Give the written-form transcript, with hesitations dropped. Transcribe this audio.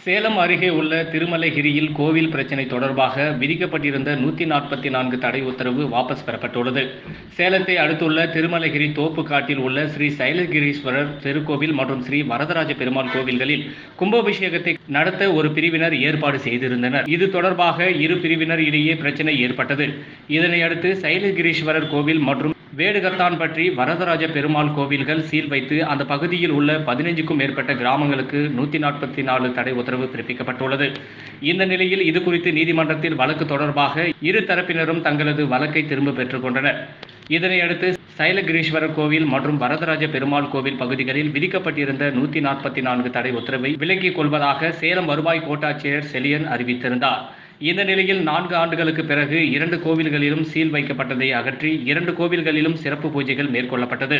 சேலம் அருகே உள்ள திருமலைகிரியில் கோவில் பிரச்சினை தொடர்பாக விதிக்கப்பட்டிருந்த 144 தடை உத்தரவு வாபஸ் பெறப்பட்டுள்ளது. சேலத்தை அடுத்துள்ள திருமலைகிரி தோப்புக்காட்டில் உள்ள ஸ்ரீ சைலகிரீஸ்வரர் திருக்கோவில் மற்றும் ஸ்ரீ வரதராஜ பெருமாள் கோவில்களில் கும்பாபிஷேகத்தை நடத்த ஒரு பிரிவினர் ஏற்பாடு செய்திருந்தனர். இது தொடர்பாக இரு பிரிவினர் இடையே பிரச்சினை ஏற்பட்டது. இதனையடுத்து சைலகிரீஸ்வரர் கோவில் மற்றும் வேடுகத்தான்பட்டி வரதராஜ பெருமாள் கோவில்கள் சீல் வைத்து அந்த பகுதியில் உள்ள 15க்கும் மேற்பட்ட கிராமங்களுக்கு 144 தடை உத்தரவு பிறப்பிக்கப்பட்டுள்ளது. இந்த நிலையில் இது குறித்து நீதிமன்றத்தில் வழக்கு தொடர்பாக இரு தரப்பினரும் தங்களது வழக்கை திரும்ப பெற்றுக் கொண்டனர். இதனையடுத்து சைலகிரீஸ்வரர் கோவில் மற்றும் வரதராஜ பெருமாள் கோவில் பகுதிகளில் விதிக்கப்பட்டிருந்த 144 தடை உத்தரவை விலக்கிக் கொள்வதாக சேலம் வருவாய் கோட்டாட்சியர் செலியன் அறிவித்திருந்தார். இந்த நிலையில் 4 ஆண்டுகளுக்கு பிறகு 2 கோவில்களிலும் சீல் வைக்கப்பட்டதை அகற்றி 2 கோவில்களிலும் சிறப்பு பூஜைகள் மேற்கொள்ளப்பட்டது.